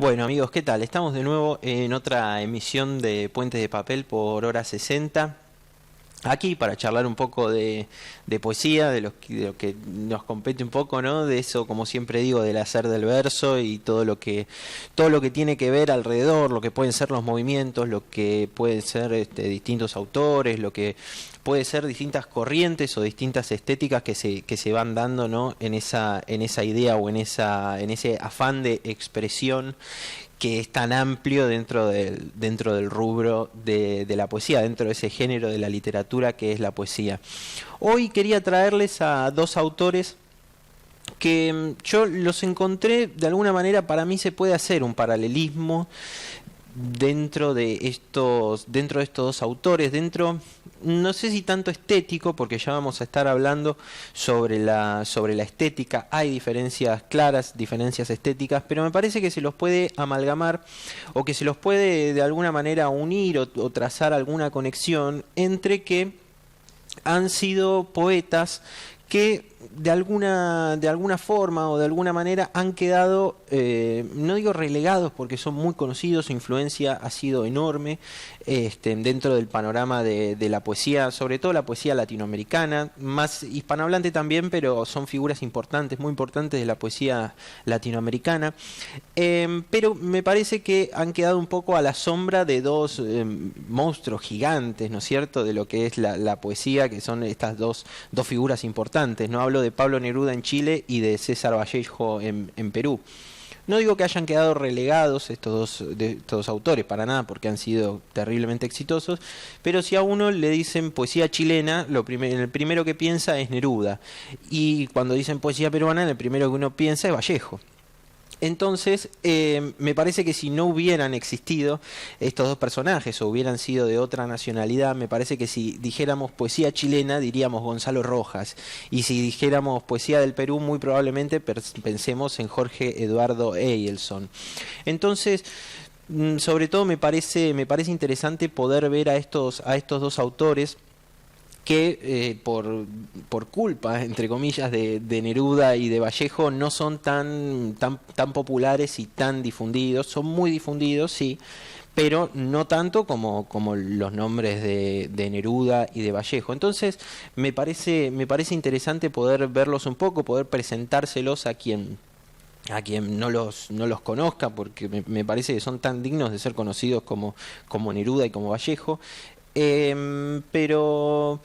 Bueno amigos, ¿qué tal? Estamos de nuevo en otra emisión de Puentes de Papel por hora 60. Aquí para charlar un poco de poesía, de lo que nos compete un poco, ¿no? De eso, como siempre digo, del hacer del verso y todo lo que tiene que ver alrededor, lo que pueden ser los movimientos, lo que pueden ser distintos autores, lo que puede ser distintas corrientes o distintas estéticas que se van dando, ¿no? En esa idea o en ese afán de expresión que es tan amplio dentro del rubro de la poesía, dentro de ese género de la literatura que es la poesía. Hoy quería traerles a dos autores que yo los encontré, de alguna manera para mí se puede hacer un paralelismo dentro de estos dos autores, no sé si tanto estético, porque ya vamos a estar hablando sobre la estética. Hay diferencias claras, diferencias estéticas, pero me parece que se los puede amalgamar o que se los puede de alguna manera unir o trazar alguna conexión entre que han sido poetas que de alguna forma o de alguna manera han quedado, no digo relegados porque son muy conocidos, su influencia ha sido enorme dentro del panorama de la poesía, sobre todo la poesía latinoamericana, más hispanohablante también, pero son figuras importantes, muy importantes de la poesía latinoamericana, pero me parece que han quedado un poco a la sombra de dos monstruos gigantes, ¿no es cierto?, de lo que es la poesía, que son estas dos figuras importantes, ¿no? Hablo de Pablo Neruda en Chile y de César Vallejo en Perú. No digo que hayan quedado relegados estos dos autores, para nada, porque han sido terriblemente exitosos, pero si a uno le dicen poesía chilena, el primero que piensa es Neruda, y cuando dicen poesía peruana, el primero que uno piensa es Vallejo. Entonces, me parece que si no hubieran existido estos dos personajes o hubieran sido de otra nacionalidad, me parece que si dijéramos poesía chilena diríamos Gonzalo Rojas, y si dijéramos poesía del Perú muy probablemente pensemos en Jorge Eduardo Eyelson. Entonces, sobre todo me parece interesante poder ver a estos dos autores que por culpa, entre comillas, de Neruda y de Vallejo no son tan populares y tan difundidos. Son muy difundidos, sí, pero no tanto como los nombres de Neruda y de Vallejo. Entonces me parece interesante poder verlos un poco, poder presentárselos a quien no los conozca, porque me parece que son tan dignos de ser conocidos como Neruda y como Vallejo. Pero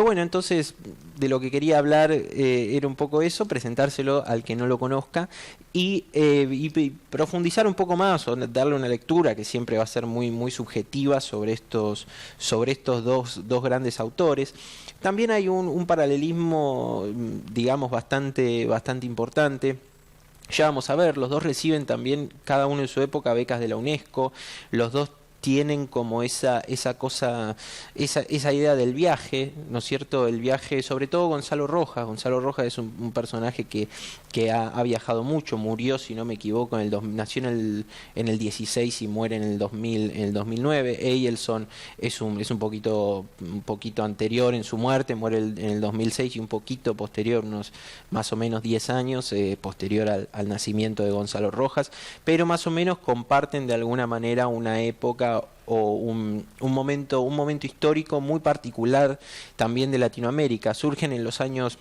bueno, entonces de lo que quería hablar era un poco eso, presentárselo al que no lo conozca y profundizar un poco más o darle una lectura que siempre va a ser muy subjetiva sobre estos dos grandes autores. También hay un paralelismo, digamos, bastante importante. Ya vamos a ver, los dos reciben también, cada uno en su época, becas de la UNESCO. Los dos tienen como esa cosa, esa idea del viaje, ¿no es cierto? El viaje, sobre todo Gonzalo Rojas. Gonzalo Rojas es un personaje que ha viajado mucho, murió, si no me equivoco, nació en el 16 y muere en el 2009. Eyelson es un poquito anterior en su muerte, muere en el 2006 y un poquito posterior, unos más o menos 10 años posterior al nacimiento de Gonzalo Rojas, pero más o menos comparten de alguna manera una época o un momento histórico muy particular también de Latinoamérica. Surgen en los años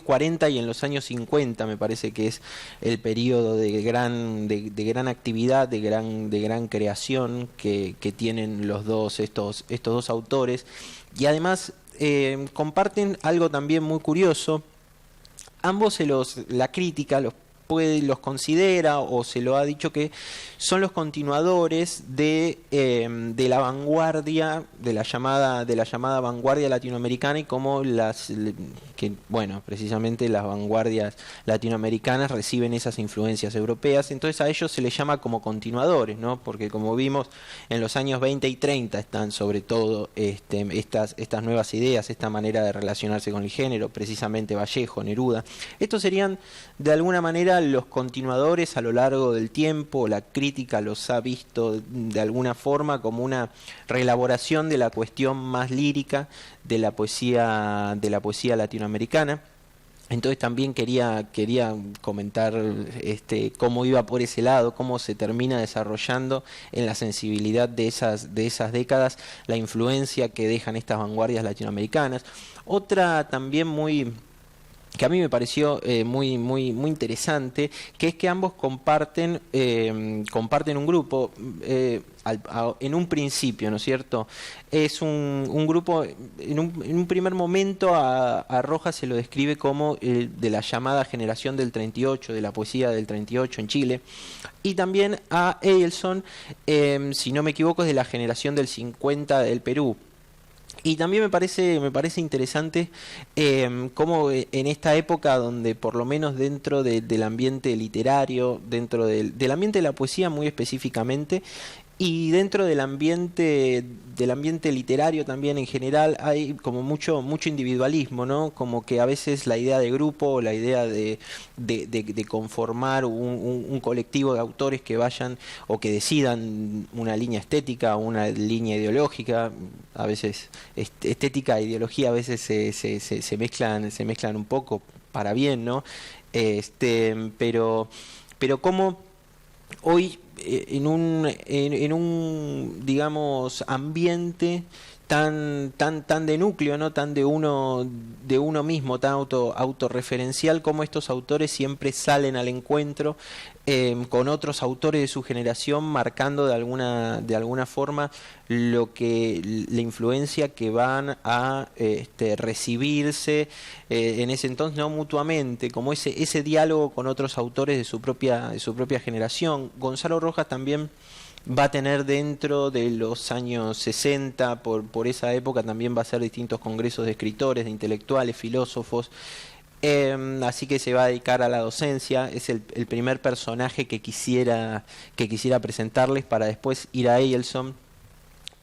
40 y en los años 50, me parece que es el periodo de gran actividad, de gran creación que tienen estos dos autores, y además comparten algo también muy curioso. Ambos la crítica los considera o se lo ha dicho que son los continuadores de la vanguardia, de la llamada vanguardia latinoamericana, y como precisamente las vanguardias latinoamericanas reciben esas influencias europeas. Entonces a ellos se les llama como continuadores, ¿no? Porque como vimos en los años 20 y 30 están sobre todo estas nuevas ideas, esta manera de relacionarse con el género, precisamente Vallejo, Neruda. Estos serían de alguna manera los continuadores a lo largo del tiempo. La crítica los ha visto de alguna forma como una reelaboración de la cuestión más lírica de la poesía latinoamericana. Entonces también quería comentar cómo iba por ese lado, cómo se termina desarrollando en la sensibilidad de esas décadas la influencia que dejan estas vanguardias latinoamericanas. Otra también que a mí me pareció muy interesante, que es que ambos comparten un grupo en un principio, ¿no es cierto? Es un grupo, en un primer momento a Rojas se lo describe como de la llamada generación del 38, de la poesía del 38 en Chile, y también a Eielson, si no me equivoco, es de la generación del 50 del Perú. Y también me parece interesante cómo en esta época donde por lo menos dentro del ambiente literario, dentro del ambiente de la poesía muy específicamente, y dentro del ambiente literario también en general hay como mucho individualismo, ¿no? Como que a veces la idea de grupo, la idea de conformar un colectivo de autores que vayan o que decidan una línea estética, una línea ideológica, a veces estética e ideología a veces se mezclan un poco para bien, ¿no? Pero como hoy en un digamos ambiente tan de núcleo, no tan de uno mismo, tan autorreferencial, como estos autores siempre salen al encuentro con otros autores de su generación, marcando de alguna forma la influencia que van a recibirse en ese entonces, no mutuamente, como ese diálogo con otros autores de su propia generación. Gonzalo Rojas también va a tener dentro de los años 60, por esa época también va a hacer distintos congresos de escritores, de intelectuales, filósofos, así que se va a dedicar a la docencia. Es el primer personaje que quisiera presentarles para después ir a Eielson.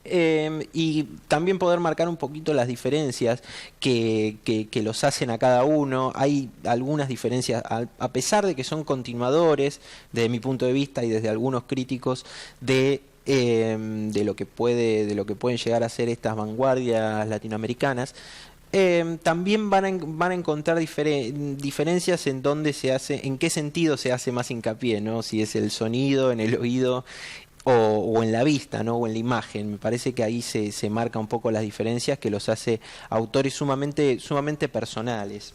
Y también poder marcar un poquito las diferencias que los hacen a cada uno. Hay algunas diferencias, a pesar de que son continuadores, desde mi punto de vista y desde algunos críticos, de lo que pueden llegar a ser estas vanguardias latinoamericanas. También van a encontrar diferencias en dónde en qué sentido se hace más hincapié, ¿no? Si es el sonido, en el oído, o en la vista, ¿no? O en la imagen. Me parece que ahí se marca un poco las diferencias que los hace autores sumamente personales.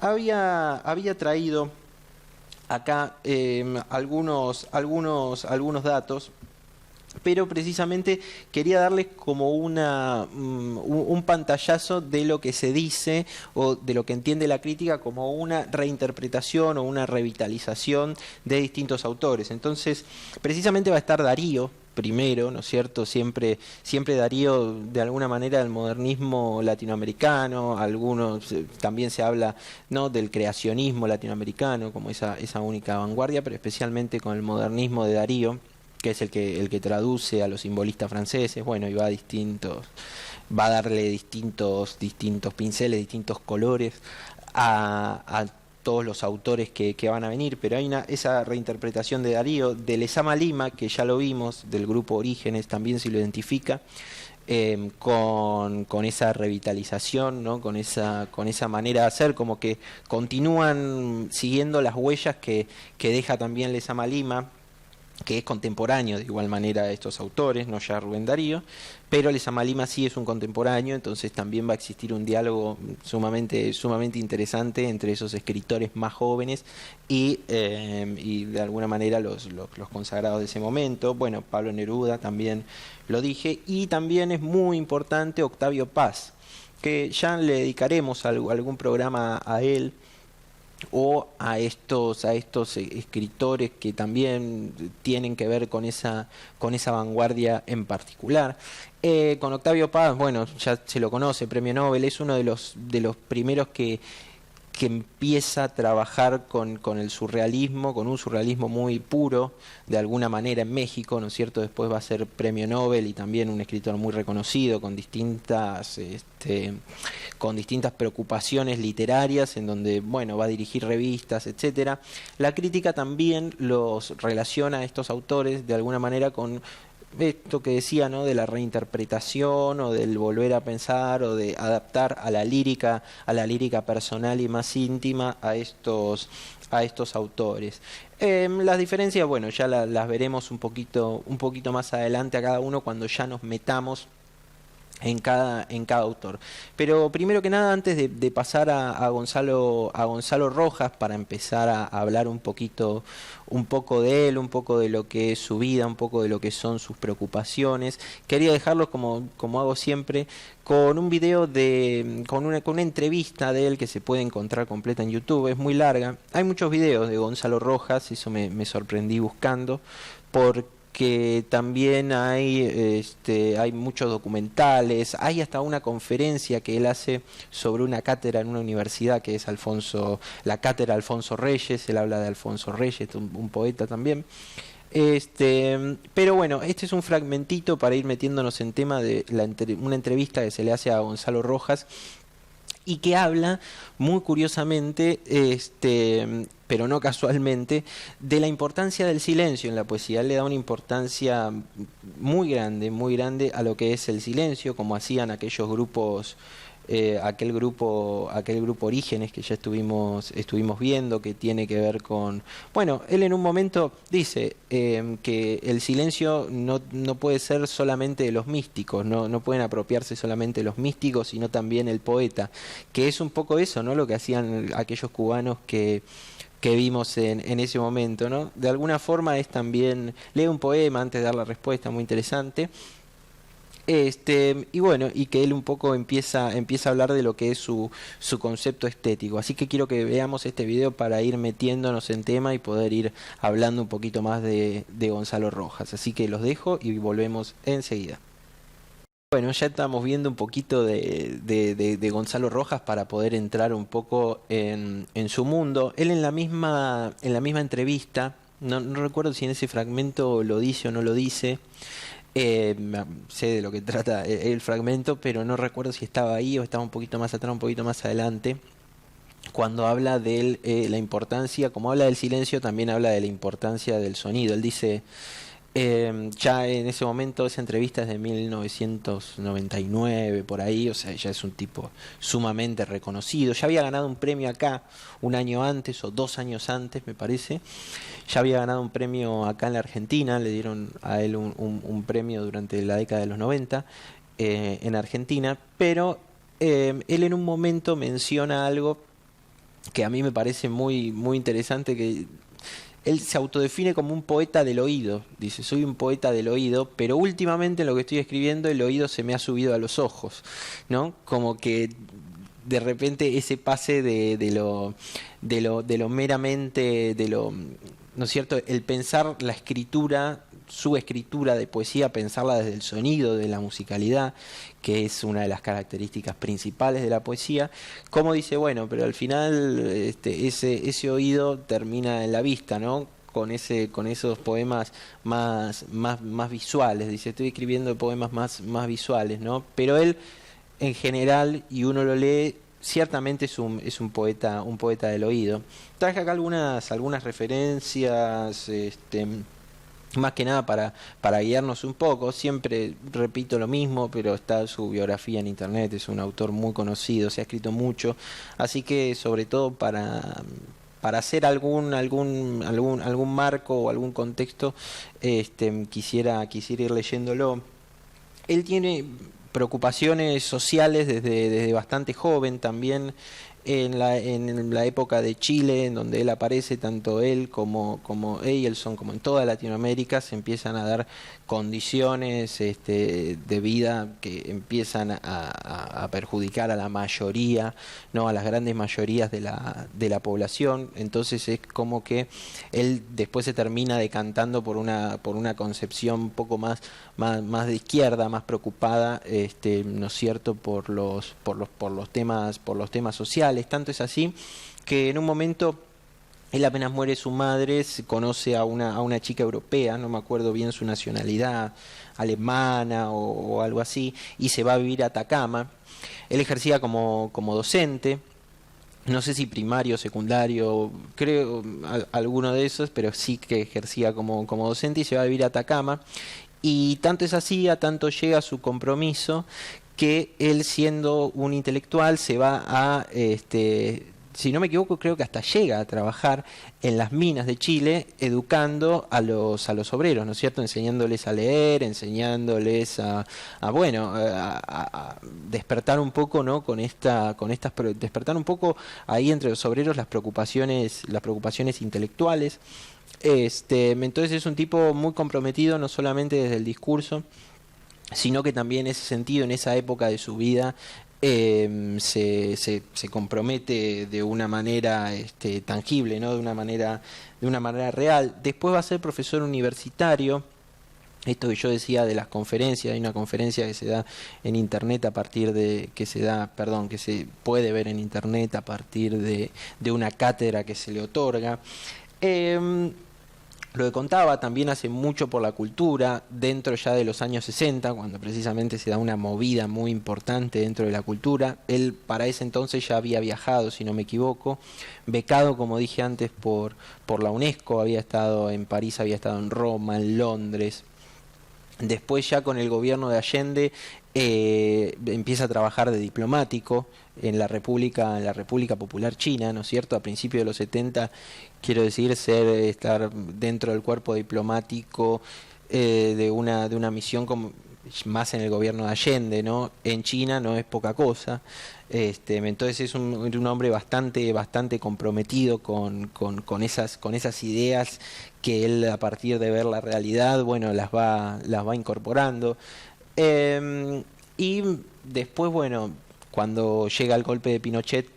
Había traído acá algunos datos, pero precisamente quería darles como un pantallazo de lo que se dice o de lo que entiende la crítica como una reinterpretación o una revitalización de distintos autores. Entonces, precisamente va a estar Darío primero, ¿no es cierto? Siempre Darío, de alguna manera, del modernismo latinoamericano. También se habla, ¿no?, del creacionismo latinoamericano como esa única vanguardia, pero especialmente con el modernismo de Darío, que es el que traduce a los simbolistas franceses. Bueno, y va a darle distintos pinceles, distintos colores a todos los autores que van a venir, pero hay esa reinterpretación de Darío, de Lezama Lima, que ya lo vimos, del grupo Orígenes, también se lo identifica, con esa revitalización, ¿no? con esa manera de hacer, como que continúan siguiendo las huellas que deja también Lezama Lima, que es contemporáneo de igual manera a estos autores, no ya Rubén Darío, pero Lezama Lima sí es un contemporáneo, entonces también va a existir un diálogo sumamente interesante entre esos escritores más jóvenes y de alguna manera los consagrados de ese momento. Bueno, Pablo Neruda también lo dije, y también es muy importante Octavio Paz, que ya le dedicaremos algún programa a él, o a estos escritores que también tienen que ver con esa vanguardia en particular. Con Octavio Paz, bueno, ya se lo conoce, premio Nobel, es uno de los primeros que empieza a trabajar con el surrealismo, con un surrealismo muy puro, de alguna manera, en México, ¿no es cierto? Después va a ser premio Nobel y también un escritor muy reconocido, con distintas preocupaciones literarias, en donde, bueno, va a dirigir revistas, etcétera. La crítica también los relaciona a estos autores de alguna manera con esto que decía, ¿no? De la reinterpretación o del volver a pensar o de adaptar a la lírica personal y más íntima a estos autores. Las diferencias, bueno, ya las veremos un poquito más adelante a cada uno cuando ya nos metamos en cada autor. Pero primero que nada, antes de pasar a Gonzalo Rojas, para empezar a hablar un poco de él, un poco de lo que es su vida, un poco de lo que son sus preocupaciones, quería dejarlos como hago siempre, con un video con una entrevista de él que se puede encontrar completa en YouTube. Es muy larga. Hay muchos videos de Gonzalo Rojas, eso me sorprendí buscando, porque también hay muchos documentales, hay hasta una conferencia que él hace sobre una cátedra en una universidad que es la cátedra Alfonso Reyes. Él habla de Alfonso Reyes, un poeta también. Pero bueno, este es un fragmentito para ir metiéndonos en tema de una entrevista que se le hace a Gonzalo Rojas, y que habla muy curiosamente, pero no casualmente, de la importancia del silencio en la poesía. Él le da una importancia muy grande a lo que es el silencio, como hacían aquellos grupos, aquel grupo Orígenes que ya estuvimos viendo, que tiene que ver con... Bueno, él en un momento dice que el silencio no puede ser solamente de los místicos, no pueden apropiarse solamente los místicos, sino también el poeta, que es un poco eso, ¿no? Lo que hacían aquellos cubanos que vimos en ese momento, ¿no? De alguna forma es también... Lee un poema antes de dar la respuesta, muy interesante. Y bueno, y que él un poco empieza a hablar de lo que es su concepto estético. Así que quiero que veamos este video para ir metiéndonos en tema y poder ir hablando un poquito más de Gonzalo Rojas. Así que los dejo y volvemos enseguida. Bueno, ya estamos viendo un poquito de Gonzalo Rojas para poder entrar un poco en su mundo. Él en la misma entrevista, no recuerdo si en ese fragmento lo dice o no lo dice. Sé de lo que trata el fragmento, pero no recuerdo si estaba ahí o estaba un poquito más atrás, un poquito más adelante. Cuando habla de la importancia, como habla del silencio, también habla de la importancia del sonido. Él dice, ya en ese momento, esa entrevista es de 1999, por ahí, o sea, ya es un tipo sumamente reconocido. Ya había ganado un premio acá un año antes o 2 años antes, me parece. Ya había ganado un premio acá en la Argentina, le dieron a él un premio durante la década de los 90 en Argentina, pero él en un momento menciona algo que a mí me parece muy interesante, que él se autodefine como un poeta del oído. Dice, soy un poeta del oído, pero últimamente en lo que estoy escribiendo el oído se me ha subido a los ojos, ¿no? Como que de repente ese pase de lo meramente, ¿no es cierto? El pensar la escritura, su escritura de poesía, pensarla desde el sonido, de la musicalidad, que es una de las características principales de la poesía. Como dice, bueno, pero al final ese oído termina en la vista, ¿no? Con esos poemas más visuales. Dice, estoy escribiendo poemas más visuales, ¿no? Pero él, en general, y uno lo lee, ciertamente es un poeta del oído. Traje acá algunas referencias, más que nada para guiarnos un poco. Siempre repito lo mismo, pero está su biografía en internet. Es un autor muy conocido, se ha escrito mucho, así que sobre todo para hacer algún marco o algún contexto, quisiera ir leyéndolo. Él tiene preocupaciones sociales desde bastante joven, también en la época de Chile, en donde él aparece, tanto él como Eielson, como en toda Latinoamérica, se empiezan a dar condiciones de vida que empiezan a perjudicar a la mayoría, no a las grandes mayorías de la población. Entonces es como que él después se termina decantando por una concepción un poco más de izquierda, más preocupada, ¿no es cierto?, por los temas sociales. Tanto es así que en un momento, él apenas muere su madre, se conoce a una chica europea, no me acuerdo bien su nacionalidad, alemana o algo así, y se va a vivir a Atacama. Él ejercía como docente, no sé si primario, secundario, creo alguno de esos, pero sí que ejercía como docente, y se va a vivir a Atacama. Y tanto es así, a tanto llega su compromiso, que él, siendo un intelectual, se va a, si no me equivoco, creo que hasta llega a trabajar en las minas de Chile, educando a los obreros, ¿no es cierto? Enseñándoles a leer, enseñándoles a despertar un poco, ¿no? Despertar un poco ahí entre los obreros las preocupaciones intelectuales. Entonces es un tipo muy comprometido, no solamente desde el discurso, sino que también en ese sentido, en esa época de su vida, se compromete de una manera tangible, ¿no? De una manera real. Después va a ser profesor universitario. Esto que yo decía de las conferencias, hay una conferencia que se da en internet que se puede ver en internet a partir de una cátedra que se le otorga. Lo que contaba, también hace mucho por la cultura, dentro ya de los años 60, cuando precisamente se da una movida muy importante dentro de la cultura. Él para ese entonces ya había viajado, si no me equivoco, becado, como dije antes, por la UNESCO, había estado en París, había estado en Roma, en Londres. Después, ya con el gobierno de Allende, empieza a trabajar de diplomático en la República Popular China, ¿no es cierto? A principios de los 70, quiero decir, estar dentro del cuerpo diplomático de una misión como más en el gobierno de Allende, ¿no? En China no es poca cosa. Entonces es un hombre bastante comprometido con esas ideas que él, a partir de ver la realidad, bueno, las va incorporando. Y después, bueno, cuando llega el golpe de Pinochet,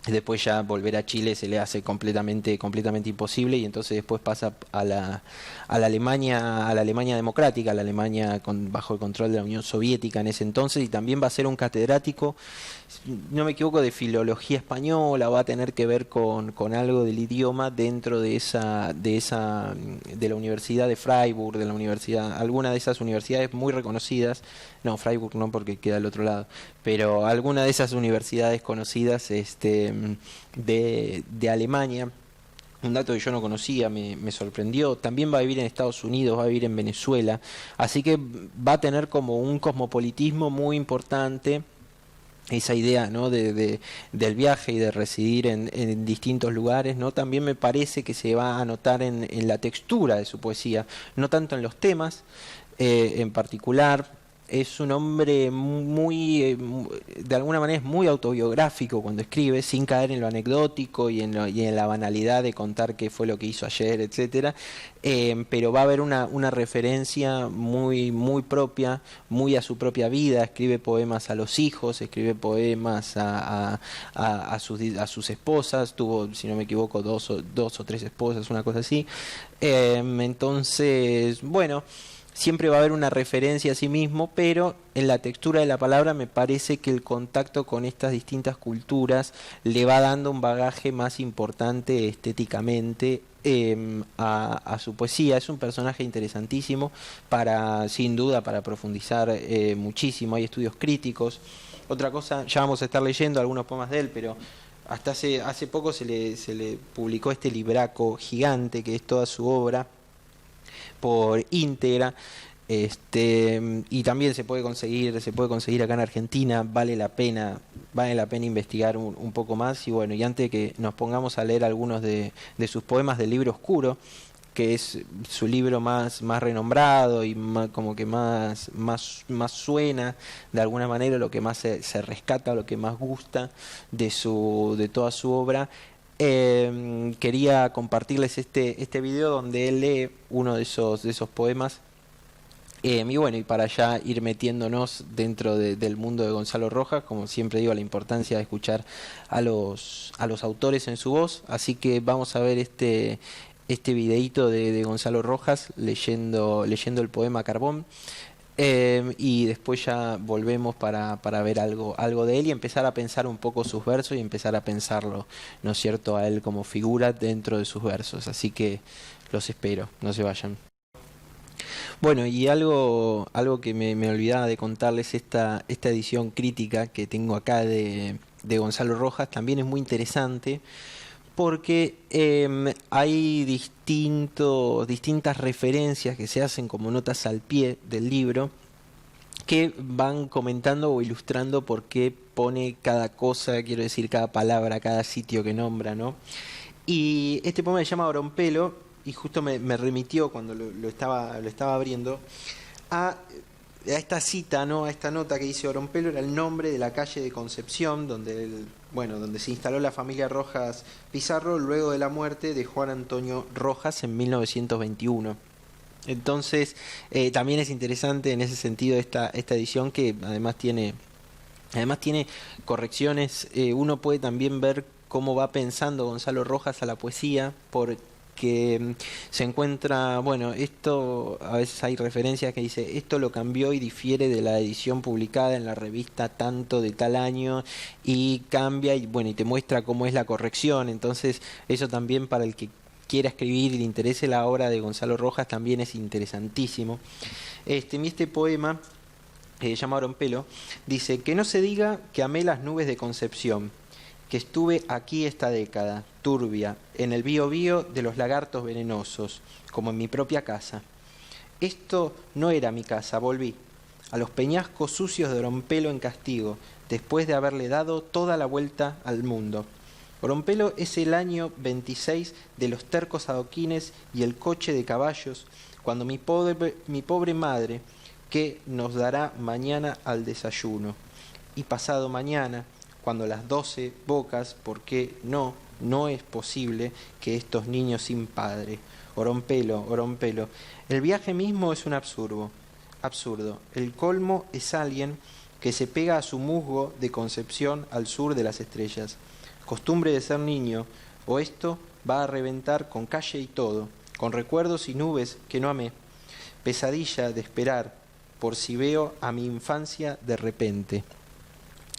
después ya volver a Chile se le hace completamente imposible, y entonces después pasa a la Alemania democrática, a la Alemania bajo el control de la Unión Soviética en ese entonces, y también va a ser un catedrático, no me equivoco, de filología española. Va a tener que ver con algo del idioma dentro de la Universidad de Freiburg, alguna de esas universidades muy reconocidas. No, Freiburg no, porque queda al otro lado, pero alguna de esas universidades conocidas de Alemania. Un dato que yo no conocía, me sorprendió. También va a vivir en Estados Unidos, va a vivir en Venezuela, así que va a tener como un cosmopolitismo muy importante. Esa idea, ¿no? del viaje y de residir en distintos lugares, ¿no? También me parece que se va a notar en la textura de su poesía, no tanto en los temas en particular. Es un hombre de alguna manera es muy autobiográfico cuando escribe, sin caer en lo anecdótico y en la banalidad de contar qué fue lo que hizo ayer, etcétera. Pero va a haber una referencia muy propia, muy a su propia vida. Escribe poemas a los hijos, escribe poemas a sus esposas. Tuvo, si no me equivoco, dos o tres esposas, una cosa así. Entonces, bueno, siempre va a haber una referencia a sí mismo, pero en la textura de la palabra me parece que el contacto con estas distintas culturas le va dando un bagaje más importante estéticamente a su poesía. Es un personaje interesantísimo sin duda, para profundizar muchísimo. Hay estudios críticos. Otra cosa, ya vamos a estar leyendo algunos poemas de él, pero hasta hace poco se le publicó este libraco gigante que es toda su obra por íntegra. Y también se puede conseguir acá en Argentina. Vale la pena investigar un poco más. Y bueno, y antes de que nos pongamos a leer algunos de sus poemas del Libro Oscuro, que es su libro más renombrado y como que más suena de alguna manera, lo que más se rescata, lo que más gusta de toda su obra. Quería compartirles este video donde él lee uno de esos poemas. Y bueno, y para ya ir metiéndonos dentro del mundo de Gonzalo Rojas, como siempre digo, la importancia de escuchar a los autores en su voz. Así que vamos a ver este videíto de Gonzalo Rojas leyendo el poema Carbón. Y después ya volvemos para ver algo de él y empezar a pensar un poco sus versos y empezar a pensarlo, ¿no es cierto?, a él como figura dentro de sus versos. Así que los espero, no se vayan. Bueno, y algo que me olvidaba de contarles, esta edición crítica que tengo acá de Gonzalo Rojas también es muy interesante, porque hay distintas referencias que se hacen como notas al pie del libro, que van comentando o ilustrando por qué pone cada cosa, quiero decir, cada palabra, cada sitio que nombra, ¿no? Y este poema se llama Orompelo, y justo me remitió cuando lo estaba abriendo a esta cita, ¿no? A esta nota que dice: Orompelo era el nombre de la calle de Concepción donde se instaló la familia Rojas Pizarro luego de la muerte de Juan Antonio Rojas en 1921. Entonces, también es interesante en ese sentido esta edición, que además tiene correcciones. Uno puede también ver cómo va pensando Gonzalo Rojas a la poesía, porque se encuentra, bueno, esto, a veces hay referencias que dice: esto lo cambió y difiere de la edición publicada en la revista tanto de tal año, y cambia, y bueno, y te muestra cómo es la corrección. Entonces, eso también, para el que quiera escribir y le interese la obra de Gonzalo Rojas, también es interesantísimo. Este poema, se llama Orompelo, dice: que no se diga que amé las nubes de Concepción, que estuve aquí esta década, turbia, en el Bío de los lagartos venenosos, como en mi propia casa. Esto no era mi casa, volví a los peñascos sucios de Orompelo en castigo, después de haberle dado toda la vuelta al mundo. Orompelo es el año 26 de los tercos adoquines y el coche de caballos, cuando mi pobre madre, que nos dará mañana al desayuno, y pasado mañana, cuando las 12 bocas, porque no es posible que estos niños sin padre. Orompelo, Orompelo. El viaje mismo es un absurdo. El colmo es alguien que se pega a su musgo de Concepción al sur de las estrellas. Costumbre de ser niño, o esto va a reventar con calle y todo, con recuerdos y nubes que no amé. Pesadilla de esperar, por si veo a mi infancia de repente.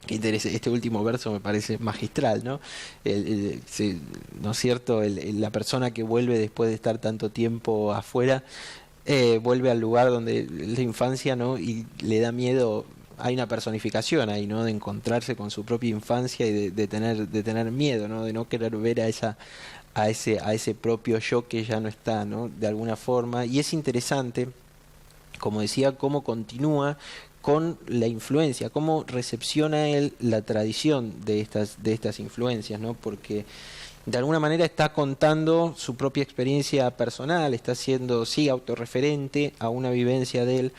Qué interesa, este último verso me parece magistral, ¿no? ¿No es cierto? La persona que vuelve después de estar tanto tiempo afuera, vuelve al lugar donde es la infancia, ¿no? Y le da miedo. Hay una personificación ahí, ¿no? De encontrarse con su propia infancia y de tener miedo, ¿no? De no querer ver a ese propio yo que ya no está, ¿no? De alguna forma. Y es interesante, como decía, cómo continúa con la influencia, cómo recepciona él la tradición de estas influencias, ¿no? Porque de alguna manera está contando su propia experiencia personal, está siendo, sí, autorreferente a una vivencia de él,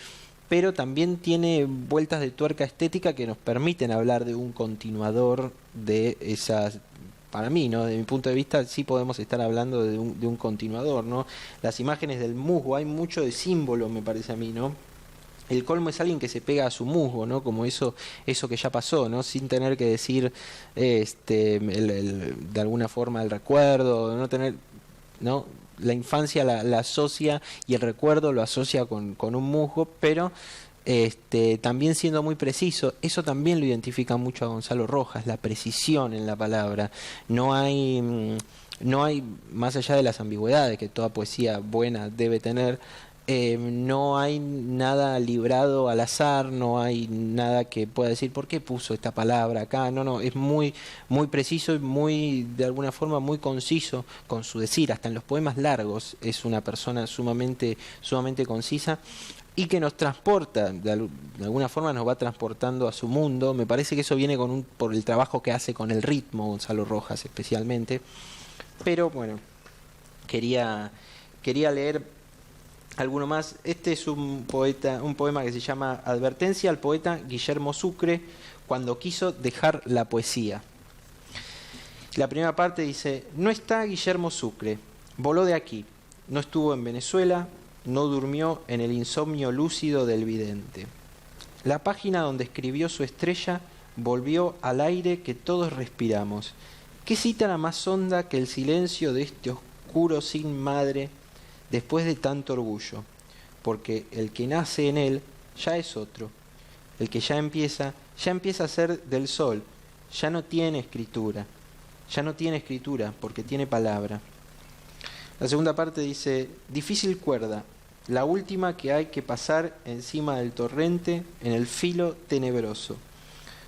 pero también tiene vueltas de tuerca estética que nos permiten hablar de un continuador de esas. Para mí, ¿no? De mi punto de vista, sí podemos estar hablando de un continuador, ¿no? Las imágenes del musgo, hay mucho de símbolo, me parece a mí, ¿no? El colmo es alguien que se pega a su musgo, ¿no? Como eso que ya pasó, ¿no? Sin tener que decir, de alguna forma, el recuerdo, no tener, ¿no? La infancia la asocia, y el recuerdo lo asocia con un musgo, pero también siendo muy preciso. Eso también lo identifica mucho a Gonzalo Rojas, la precisión en la palabra. No hay, más allá de las ambigüedades que toda poesía buena debe tener, no hay nada librado al azar, no hay nada que pueda decir por qué puso esta palabra acá. No, es muy preciso y muy, de alguna forma, muy conciso con su decir. Hasta en los poemas largos es una persona sumamente concisa, y que nos transporta, de alguna forma nos va transportando a su mundo. Me parece que eso viene por el trabajo que hace con el ritmo, Gonzalo Rojas especialmente. Pero bueno, quería leer alguno más. Este es un poema que se llama Advertencia al poeta Guillermo Sucre cuando quiso dejar la poesía. La primera parte dice: no está Guillermo Sucre, voló de aquí, no estuvo en Venezuela, no durmió en el insomnio lúcido del vidente. La página donde escribió su estrella volvió al aire que todos respiramos. ¿Qué cítara más honda que el silencio de este oscuro sin madre después de tanto orgullo? Porque el que nace en él ya es otro. El que ya empieza a ser del sol, ya no tiene escritura porque tiene palabra. La segunda parte dice: difícil cuerda, la última que hay que pasar encima del torrente en el filo tenebroso.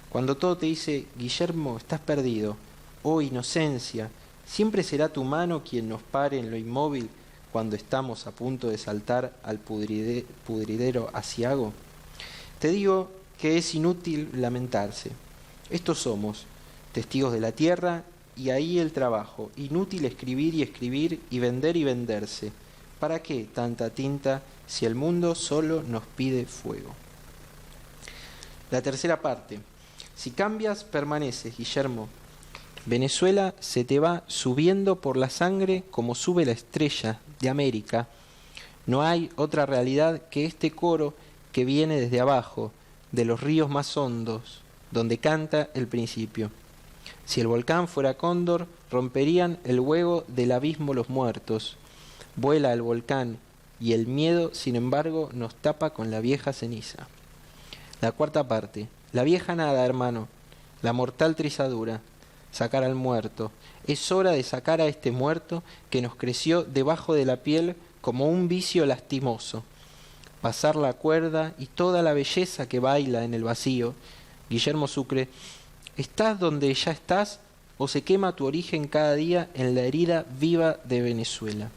Cuando todo te dice: Guillermo, estás perdido, oh inocencia, ¿Siempre será tu mano quien nos pare en lo inmóvil cuando estamos a punto de saltar al pudridero aciago? Te digo que es inútil lamentarse. Estos somos, testigos de la tierra, y ahí el trabajo. Inútil escribir y venderse. ¿Para qué tanta tinta si el mundo solo nos pide fuego? La tercera parte. Si cambias, permaneces, Guillermo. Venezuela se te va subiendo por la sangre como sube la estrella de América. No hay otra realidad que este coro que viene desde abajo, de los ríos más hondos, donde canta el principio. Si el volcán fuera cóndor, romperían el huevo del abismo los muertos. Vuela el volcán y el miedo, sin embargo, nos tapa con la vieja ceniza. La cuarta parte. La vieja nada, hermano. La mortal trizadura. Sacar al muerto. Es hora de sacar a este muerto que nos creció debajo de la piel como un vicio lastimoso. Pasar la cuerda y toda la belleza que baila en el vacío. Guillermo Sucre, ¿estás donde ya estás o se quema tu origen cada día en la herida viva de Venezuela?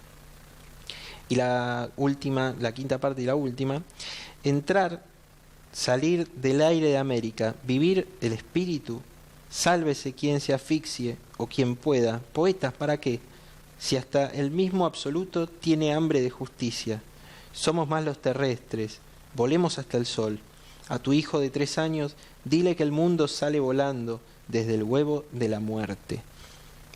Y la última, la quinta parte y la última, entrar, salir del aire de América, vivir el espíritu, sálvese quien se asfixie o quien pueda. Poetas, ¿para qué? Si hasta el mismo absoluto tiene hambre de justicia. Somos más los terrestres, volemos hasta el sol. A tu hijo de 3 años, dile que el mundo sale volando desde el huevo de la muerte.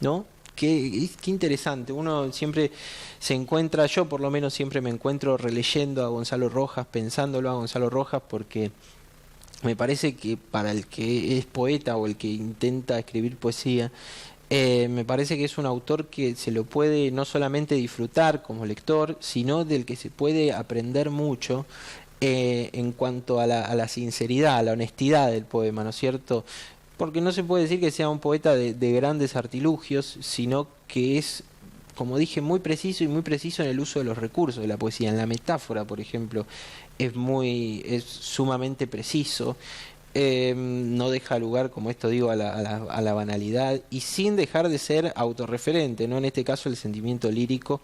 ¿No? Qué interesante. Uno siempre se encuentra, yo por lo menos siempre me encuentro releyendo a Gonzalo Rojas, pensándolo a Gonzalo Rojas, porque me parece que para el que es poeta o el que intenta escribir poesía, me parece que es un autor que se lo puede no solamente disfrutar como lector, sino del que se puede aprender mucho en cuanto a la sinceridad, a la honestidad del poema, ¿no es cierto? Porque no se puede decir que sea un poeta de grandes artilugios, sino que es, como dije, muy preciso en el uso de los recursos de la poesía. En la metáfora, por ejemplo, es sumamente preciso. No deja lugar, como esto digo, a la banalidad, y sin dejar de ser autorreferente, ¿no? En este caso el sentimiento lírico,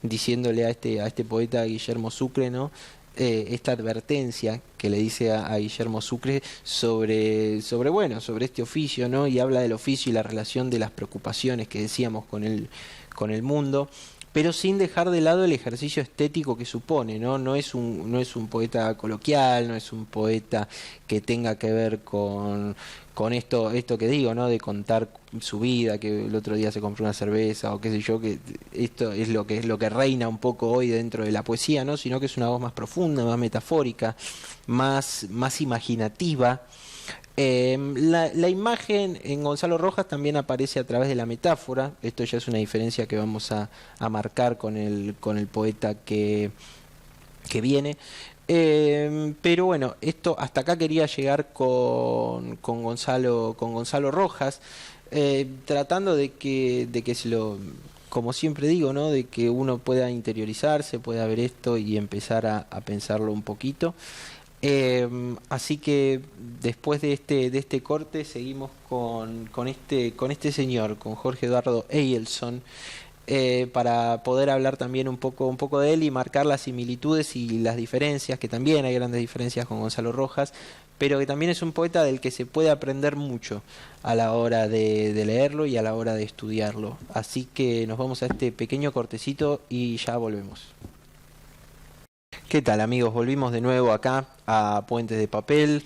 diciéndole a este poeta Guillermo Sucre, ¿no? Esta advertencia que le dice a Guillermo Sucre sobre este oficio, ¿no? Y habla del oficio y la relación de las preocupaciones que decíamos con el mundo, pero sin dejar de lado el ejercicio estético que supone, ¿no? No es un poeta coloquial, no es un poeta que tenga que ver con esto que digo, ¿no? De contar su vida, que el otro día se compró una cerveza o qué sé yo, que esto es lo que reina un poco hoy dentro de la poesía, ¿no? Sino que es una voz más profunda, más metafórica, más imaginativa. La imagen en Gonzalo Rojas también aparece a través de la metáfora. Esto ya es una diferencia que vamos a marcar con el poeta que viene. Pero bueno, esto hasta acá quería llegar con Gonzalo Rojas, tratando de que se lo, como siempre digo, ¿no? De que uno pueda interiorizarse, pueda ver esto y empezar a pensarlo un poquito. Así que después de este corte seguimos con este señor, con Jorge Eduardo Eyelson, para poder hablar también un poco de él y marcar las similitudes y las diferencias, que también hay grandes diferencias con Gonzalo Rojas, pero que también es un poeta del que se puede aprender mucho a la hora de leerlo y a la hora de estudiarlo. Así que nos vamos a este pequeño cortecito y ya volvemos. ¿Qué tal, amigos? Volvimos de nuevo acá a Puentes de Papel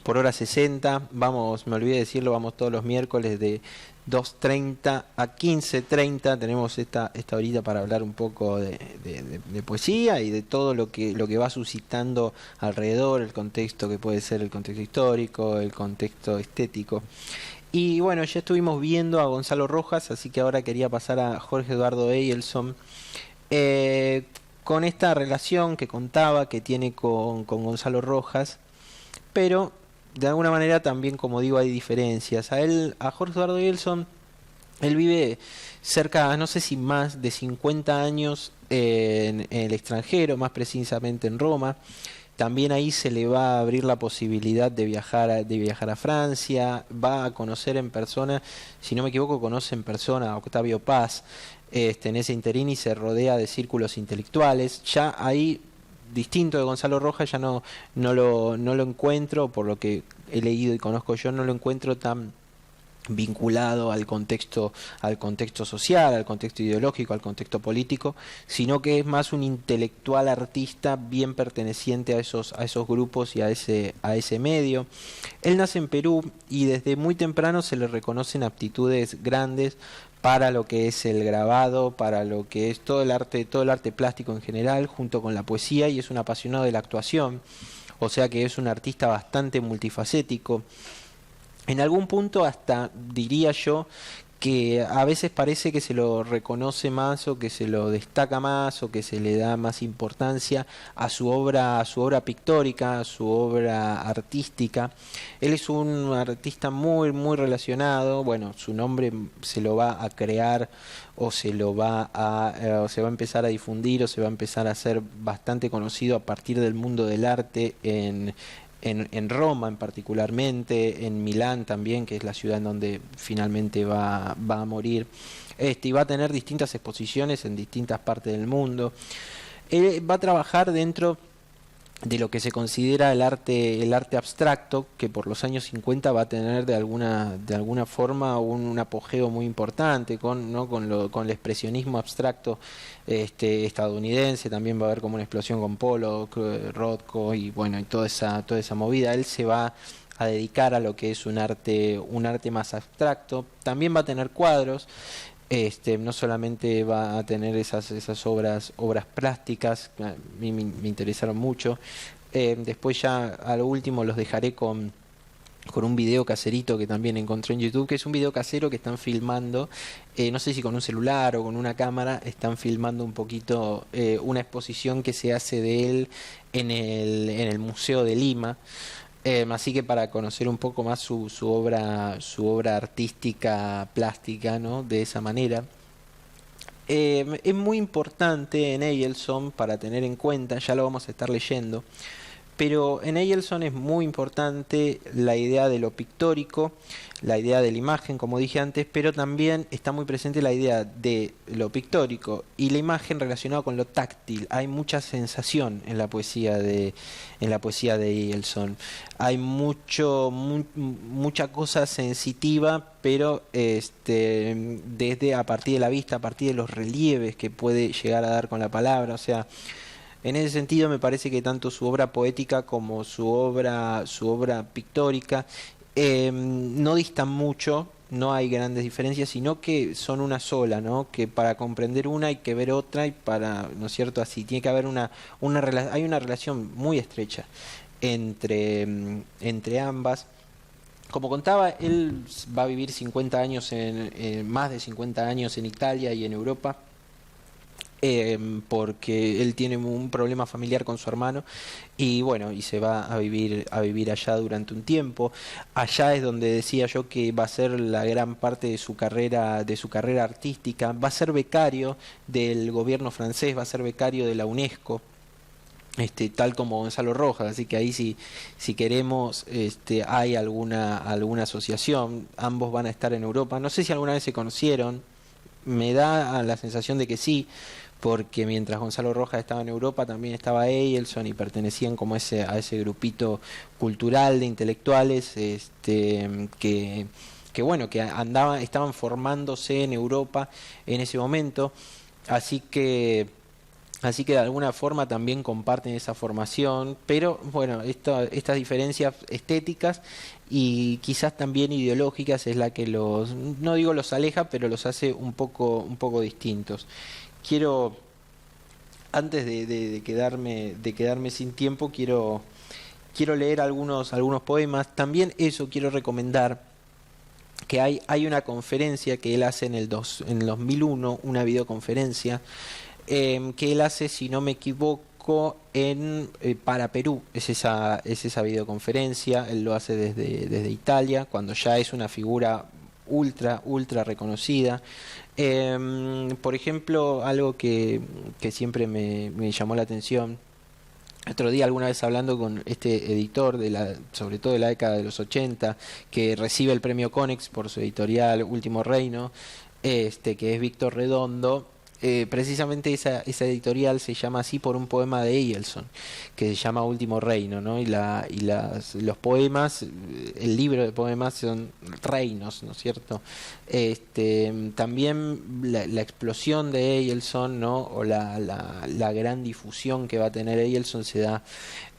por hora 60. Vamos, me olvidé de decirlo, vamos todos los miércoles de 2:30 a 15:30. Tenemos esta horita para hablar un poco de poesía y de todo lo que va suscitando alrededor, el contexto que puede ser el contexto histórico, el contexto estético. Y bueno, ya estuvimos viendo a Gonzalo Rojas, así que ahora quería pasar a Jorge Eduardo Eyelson. Con esta relación que contaba que tiene con Gonzalo Rojas, pero de alguna manera también, como digo, hay diferencias. A Jorge Eduardo Eyelson, él vive cerca, no sé si más de 50 años en el extranjero, más precisamente en Roma. También ahí se le va a abrir la posibilidad de viajar a Francia, va a conocer en persona, si no me equivoco, conoce en persona a Octavio Paz, en ese interín, y se rodea de círculos intelectuales. Ya ahí, distinto de Gonzalo Rojas, ya no lo encuentro, por lo que he leído y conozco yo, no lo encuentro tan vinculado al contexto social, al contexto ideológico, al contexto político, sino que es más un intelectual artista bien perteneciente a esos grupos y a ese medio. Él nace en Perú y desde muy temprano se le reconocen aptitudes grandes para lo que es el grabado, para lo que es todo el arte plástico en general, junto con la poesía, y es un apasionado de la actuación, o sea que es un artista bastante multifacético. En algún punto hasta diría yo que a veces parece que se lo reconoce más o que se lo destaca más o que se le da más importancia a su obra pictórica, a su obra artística. Él es un artista muy relacionado, bueno, su nombre se lo va a crear o o se va a empezar a difundir o se va a empezar a hacer bastante conocido a partir del mundo del arte en Roma en particularmente, en Milán también, que es la ciudad en donde finalmente va a morir, y va a tener distintas exposiciones en distintas partes del mundo. Va a trabajar dentro de lo que se considera el arte abstracto, que por los años 50 va a tener de alguna forma un apogeo muy importante con el expresionismo abstracto estadounidense. También va a haber como una explosión con Pollock, Rothko y bueno, y toda esa movida. Él se va a dedicar a lo que es un arte más abstracto. También va a tener cuadros. No solamente va a tener esas obras plásticas, que a mí me interesaron mucho. Después ya a lo último los dejaré con un video caserito que también encontré en YouTube, que es un video casero que están filmando, no sé si con un celular o con una cámara, están filmando un poquito una exposición que se hace de él en el Museo de Lima. Así que para conocer un poco más su obra artística plástica, ¿no? De esa manera. Es muy importante en Eielson para tener en cuenta, ya lo vamos a estar leyendo, pero en Eielson es muy importante la idea de lo pictórico, la idea de la imagen, como dije antes, pero también está muy presente la idea de lo pictórico y la imagen relacionada con lo táctil. Hay mucha sensación en la poesía de Eielson. Hay mucha cosa sensitiva, pero desde a partir de la vista, a partir de los relieves que puede llegar a dar con la palabra, o sea, en ese sentido me parece que tanto su obra poética como su obra pictórica no distan mucho, no hay grandes diferencias, sino que son una sola, ¿no? Que para comprender una hay que ver otra y para, ¿no es cierto? Así tiene que haber hay una relación muy estrecha entre ambas. Como contaba, él va a vivir 50 años más de 50 años en Italia y en Europa, porque él tiene un problema familiar con su hermano y bueno, y se va a vivir allá durante un tiempo. Allá es donde decía yo que va a ser la gran parte de su carrera artística. Va a ser becario del gobierno francés, va a ser becario de la UNESCO. Tal como Gonzalo Rojas, así que ahí si queremos hay alguna asociación. Ambos van a estar en Europa, no sé si alguna vez se conocieron, me da la sensación de que sí, porque mientras Gonzalo Rojas estaba en Europa también estaba Eielson y pertenecían como a ese grupito cultural de intelectuales que bueno, estaban formándose en Europa en ese momento, así que de alguna forma también comparten esa formación, pero bueno, estas diferencias estéticas y quizás también ideológicas es la que no digo los aleja, pero los hace un poco distintos. Quiero, antes de quedarme sin tiempo, quiero leer algunos poemas. También eso quiero recomendar, que hay una conferencia que él hace en el 2001, una videoconferencia, que él hace, si no me equivoco, para Perú. Es esa videoconferencia, él lo hace desde Italia, cuando ya es una figura ultra reconocida. Por ejemplo, algo que siempre me llamó la atención Otro día, alguna vez hablando con este editor, sobre todo de la década de los 80, que recibe el premio Conex por su editorial Último Reino, que es Víctor Redondo. Precisamente esa editorial se llama así por un poema de Eilson, que se llama Último Reino, ¿no? Los poemas, el libro de poemas son reinos, ¿no es cierto? También la explosión de Eilson, ¿no? O la gran difusión que va a tener Eilson se da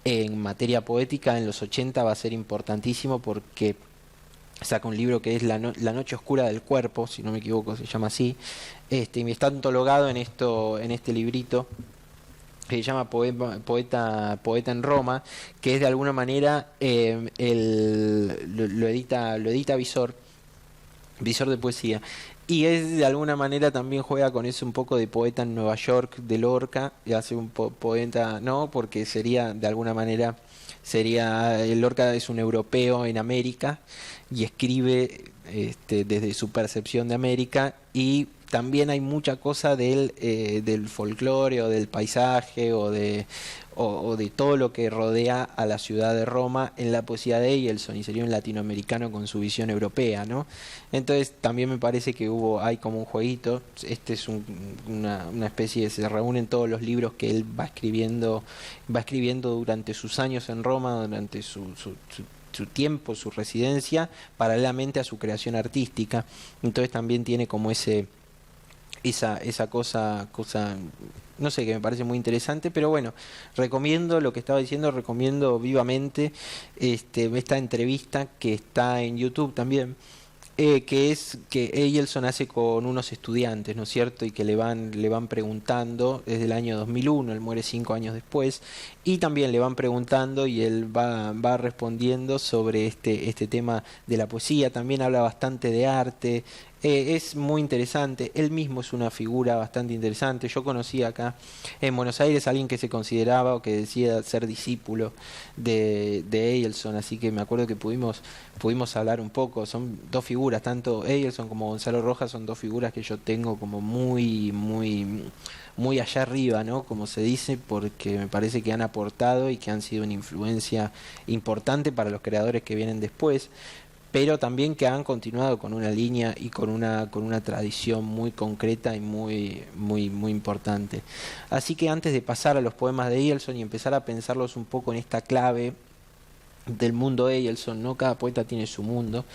en materia poética en los 80, va a ser importantísimo porque saca un libro que es La Noche Oscura del Cuerpo, si no me equivoco se llama así, y está antologado en este librito que se llama Poeta en Roma, que es de alguna manera lo edita Visor de Poesía. Y es de alguna manera también juega con eso un poco de Poeta en Nueva York de Lorca, y hace un poeta, no, porque sería de alguna manera, el Lorca es un europeo en América y escribe desde su percepción de América, y también hay mucha cosa del folclore o del paisaje o de todo lo que rodea a la ciudad de Roma en la poesía de Eilson, y sería un latinoamericano con su visión europea, ¿no? Entonces también me parece que hay como un jueguito. Es una especie de, se reúnen todos los libros que él va escribiendo durante sus años en Roma, durante su tiempo, su residencia, paralelamente a su creación artística. Entonces también tiene como esa cosa, no sé, que me parece muy interesante. Pero bueno, recomiendo lo que estaba diciendo, recomiendo vivamente esta entrevista que está en YouTube también, que es que Eilson hace con unos estudiantes, ¿no es cierto? Y que le van preguntando desde el año 2001, él muere 5 años después, y también le van preguntando y él va respondiendo sobre este tema de la poesía. También habla bastante de arte. Es muy interesante, él mismo es una figura bastante interesante. Yo conocí acá en Buenos Aires a alguien que se consideraba o que decía ser discípulo de Eilson, así que me acuerdo que pudimos hablar un poco. Son dos figuras, tanto Eilson como Gonzalo Rojas son dos figuras que yo tengo como muy allá arriba, ¿no? Como se dice, porque me parece que han aportado y que han sido una influencia importante para los creadores que vienen después, pero también que han continuado con una línea y con una tradición muy concreta y muy importante. Así que antes de pasar a los poemas de Eilson y empezar a pensarlos un poco en esta clave del mundo Eilson, ¿no? Cada poeta tiene su mundo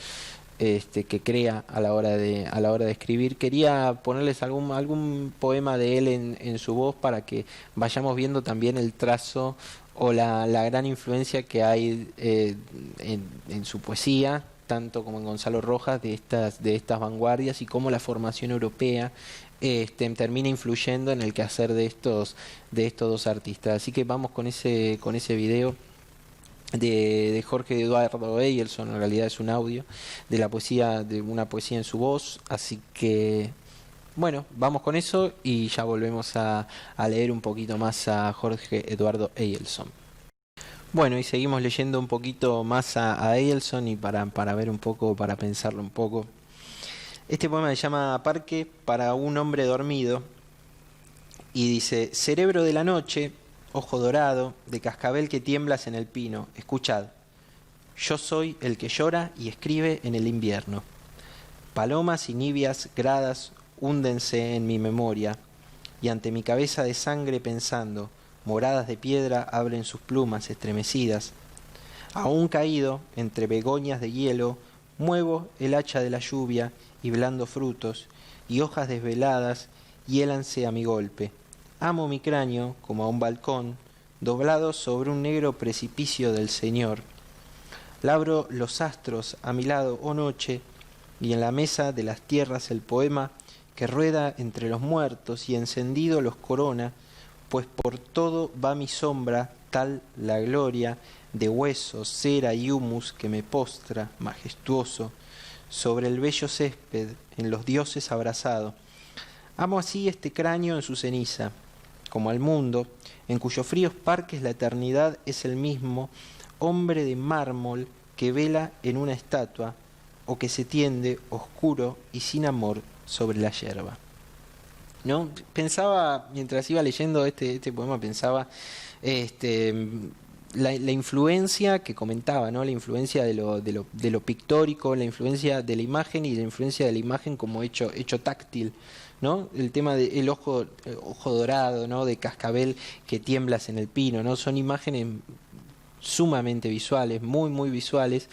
que crea a la hora de escribir. Quería ponerles algún poema de él en su voz para que vayamos viendo también el trazo o la gran influencia que hay en su poesía, tanto como en Gonzalo Rojas, de estas vanguardias, y cómo la formación europea termina influyendo en el quehacer de estos dos artistas. Así que vamos con ese video de Jorge Eduardo Eilson. En realidad es un audio de la poesía, de una poesía en su voz. Así que bueno, vamos con eso y ya volvemos a leer un poquito más a Jorge Eduardo Eilson. Bueno, y seguimos leyendo un poquito más a Eilson, y para ver un poco, para pensarlo un poco. Este poema se llama Parque para un hombre dormido y dice: cerebro de la noche, ojo dorado, de cascabel que tiemblas en el pino, escuchad. Yo soy el que llora y escribe en el invierno. Palomas y nibias gradas húndense en mi memoria, y ante mi cabeza de sangre pensando, moradas de piedra abren sus plumas estremecidas. Aún caído entre begonias de hielo, muevo el hacha de la lluvia y blando frutos, y hojas desveladas hiélanse a mi golpe. Amo mi cráneo como a un balcón, doblado sobre un negro precipicio del Señor. Labro los astros a mi lado, oh noche, y en la mesa de las tierras el poema que rueda entre los muertos y encendido los corona, pues por todo va mi sombra, tal la gloria de huesos, cera y humus que me postra, majestuoso, sobre el bello césped, en los dioses abrazado. Amo así este cráneo en su ceniza, como al mundo, en cuyos fríos parques la eternidad es el mismo hombre de mármol que vela en una estatua, o que se tiende, oscuro y sin amor, sobre la yerba. ¿no? Pensaba, mientras iba leyendo este poema, pensaba este, la influencia que comentaba, ¿no? La influencia de lo pictórico, la influencia de la imagen y la influencia de la imagen como hecho táctil, ¿no? El tema del ojo dorado, ¿no? De cascabel que tiemblas en el pino, ¿no? Son imágenes sumamente visuales, muy, muy visuales,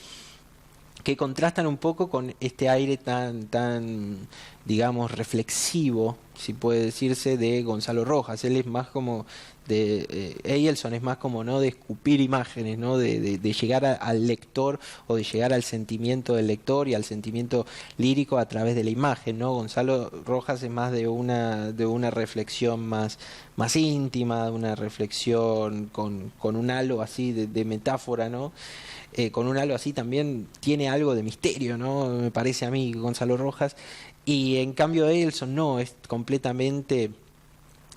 que contrastan un poco con este aire tan, digamos, reflexivo, si puede decirse, de Gonzalo Rojas. Él es más como Eyelson es más como, ¿no? De escupir imágenes, ¿no? De llegar al lector o de llegar al sentimiento del lector y al sentimiento lírico a través de la imagen, ¿no? Gonzalo Rojas es más de una reflexión más íntima, de una reflexión con un halo así de metáfora, ¿no? Con un halo así también tiene algo de misterio, ¿no? Me parece a mí, Gonzalo Rojas. Y en cambio Elson no, es completamente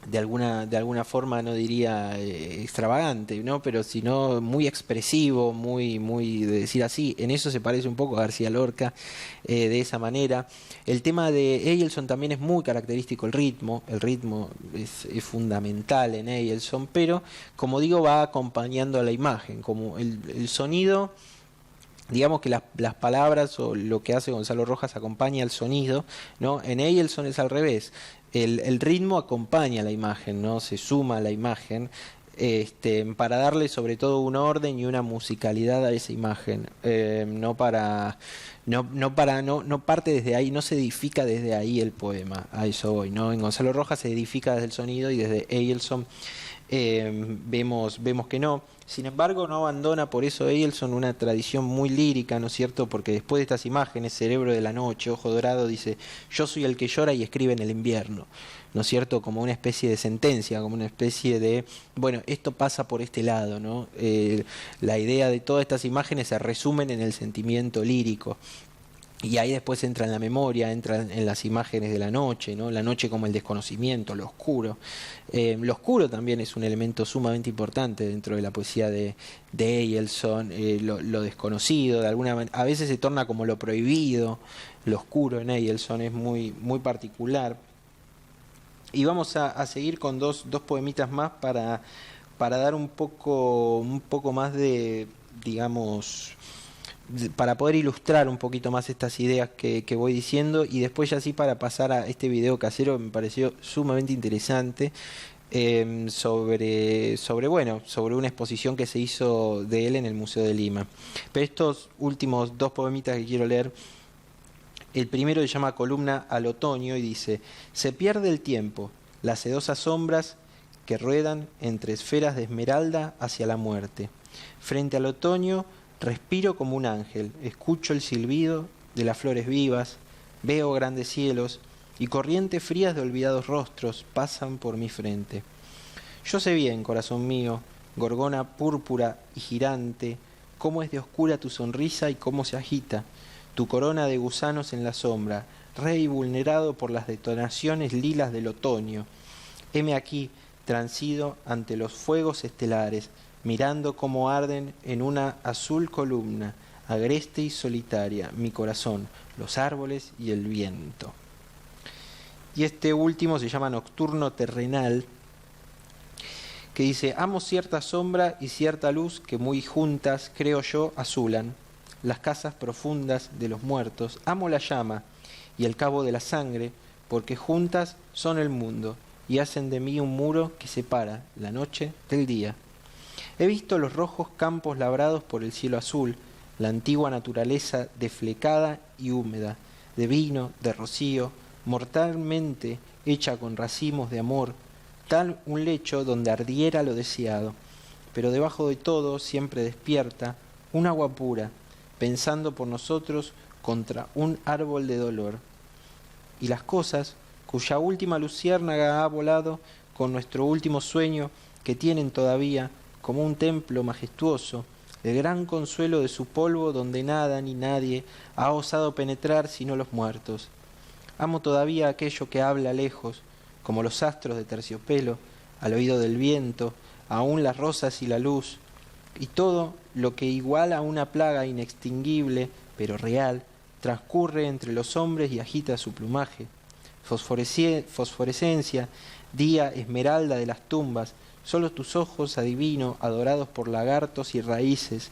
de alguna forma no diría extravagante, ¿no? Pero sino muy expresivo, muy de decir así. En eso se parece un poco a García Lorca, de esa manera. El tema de Eyelson también es muy característico el ritmo es fundamental en Eyelson, pero como digo va acompañando a la imagen, como el sonido. Digamos que las palabras o lo que hace Gonzalo Rojas acompaña al sonido, ¿no? En Eyelson es al revés. El ritmo acompaña la imagen, ¿no? Se suma a la imagen, para darle sobre todo un orden y una musicalidad a esa imagen. No parte desde ahí, no se edifica desde ahí el poema, a eso voy, ¿no? En Gonzalo Rojas se edifica desde el sonido y desde Eyelson vemos que no. Sin embargo, no abandona por eso Eyelson una tradición muy lírica, ¿no es cierto? Porque después de estas imágenes, Cerebro de la Noche, Ojo Dorado, dice, yo soy el que llora y escribe en el invierno, ¿no es cierto? Como una especie de sentencia, como una especie de, bueno, esto pasa por este lado, ¿no? La idea de todas estas imágenes se resumen en el sentimiento lírico. Y ahí después entra en la memoria, entra en las imágenes de la noche, ¿no? La noche como el desconocimiento, lo oscuro. Lo oscuro también es un elemento sumamente importante dentro de la poesía de Eyelson, lo desconocido, de alguna manera, a veces se torna como lo prohibido, lo oscuro en Eyelson es muy particular. Y vamos a seguir con dos poemitas más para dar un poco más de, digamos, para poder ilustrar un poquito más estas ideas que voy diciendo y después ya sí para pasar a este video casero que me pareció sumamente interesante sobre una exposición que se hizo de él en el Museo de Lima. Pero estos últimos dos poemitas que quiero leer, el primero se llama Columna al otoño y dice: se pierde el tiempo, las sedosas sombras que ruedan entre esferas de esmeralda hacia la muerte. Frente al otoño respiro como un ángel, escucho el silbido de las flores vivas, veo grandes cielos y corrientes frías de olvidados rostros pasan por mi frente. Yo sé bien, corazón mío, gorgona púrpura y girante, cómo es de oscura tu sonrisa y cómo se agita tu corona de gusanos en la sombra, rey vulnerado por las detonaciones lilas del otoño. Heme aquí, transido ante los fuegos estelares, mirando cómo arden en una azul columna, agreste y solitaria, mi corazón, los árboles y el viento. Y este último se llama Nocturno Terrenal, que dice: amo cierta sombra y cierta luz que muy juntas, creo yo, azulan las casas profundas de los muertos. Amo la llama y el cabo de la sangre, porque juntas son el mundo y hacen de mí un muro que separa la noche del día. He visto los rojos campos labrados por el cielo azul, la antigua naturaleza desflecada y húmeda, de vino, de rocío, mortalmente hecha con racimos de amor, tal un lecho donde ardiera lo deseado, pero debajo de todo, siempre despierta, un agua pura, pensando por nosotros contra un árbol de dolor. Y las cosas, cuya última luciérnaga ha volado con nuestro último sueño, que tienen todavía, como un templo majestuoso, el gran consuelo de su polvo donde nada ni nadie ha osado penetrar sino los muertos. Amo todavía aquello que habla lejos, como los astros de terciopelo, al oído del viento, aún las rosas y la luz, y todo lo que igual a una plaga inextinguible, pero real, transcurre entre los hombres y agita su plumaje. fosforescencia, día esmeralda de las tumbas, solo tus ojos, adivino, adorados por lagartos y raíces,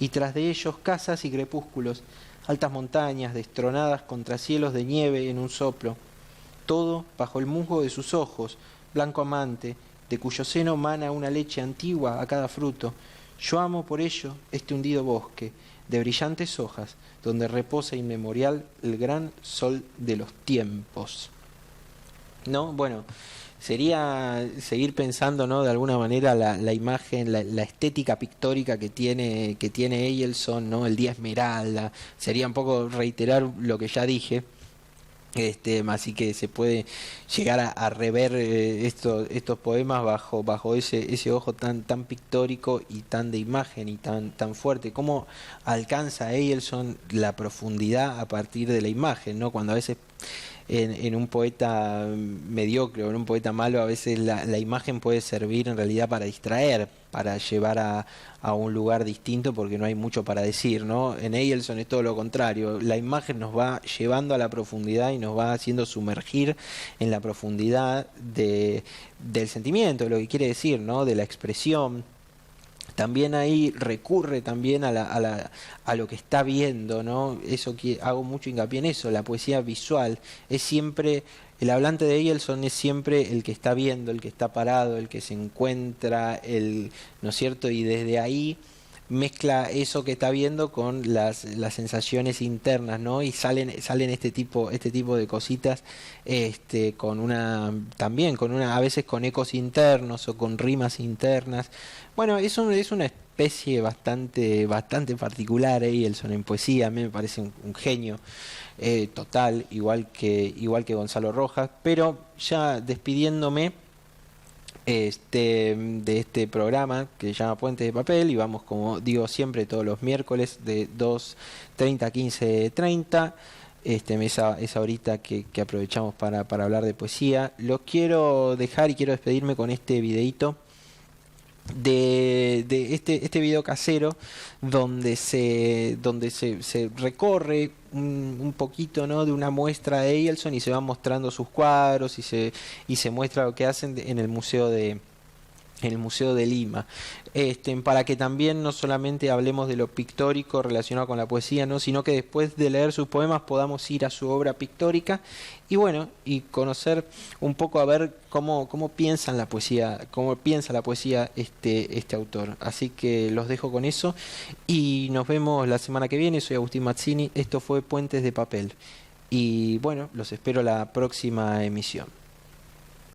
y tras de ellos casas y crepúsculos, altas montañas destronadas contra cielos de nieve en un soplo, todo bajo el musgo de sus ojos, blanco amante, de cuyo seno mana una leche antigua a cada fruto. Yo amo por ello este hundido bosque de brillantes hojas, donde reposa inmemorial el gran sol de los tiempos. ¿No? Bueno, sería seguir pensando, ¿no?, de alguna manera la imagen, la estética pictórica que tiene Eyelson, ¿no? El día esmeralda. Sería un poco reiterar lo que ya dije. Así que se puede llegar a rever estos poemas bajo ese ojo tan pictórico y tan de imagen y tan fuerte. Cómo alcanza Eyelson la profundidad a partir de la imagen, ¿no? Cuando a veces en un poeta mediocre o en un poeta malo, a veces la imagen puede servir en realidad para distraer, para llevar a un lugar distinto porque no hay mucho para decir, ¿no? En Eyelson es todo lo contrario, la imagen nos va llevando a la profundidad y nos va haciendo sumergir en la profundidad del sentimiento, de lo que quiere decir, ¿no? De la expresión. También ahí recurre también a lo que está viendo, ¿no? Eso que hago mucho hincapié en eso, la poesía visual es siempre, el hablante de Eyelson es siempre el que está viendo, el que está parado, el que se encuentra, ¿no es cierto? Y desde ahí mezcla eso que está viendo con las sensaciones internas, ¿no? Y salen este tipo de cositas, también con a veces con ecos internos o con rimas internas. Bueno, es una especie bastante particular, Eyelson en poesía. A mí me parece un genio total, igual que Gonzalo Rojas. Pero ya despidiéndome de este programa que se llama Puentes de Papel, y vamos, como digo siempre, todos los miércoles de 2:30 a 15:30, esa horita que aprovechamos para hablar de poesía. Los quiero dejar y quiero despedirme con este videíto de este video casero donde se recorre un poquito, ¿no?, de una muestra de Eyelson y se van mostrando sus cuadros y se muestra lo que hacen en el Museo de Lima, para que también no solamente hablemos de lo pictórico relacionado con la poesía, ¿no?, sino que después de leer sus poemas podamos ir a su obra pictórica y bueno, y conocer un poco, a ver cómo piensa la poesía este autor. Así que los dejo con eso y nos vemos la semana que viene. Soy Agustín Mazzini, esto fue Puentes de Papel y bueno, los espero la próxima emisión.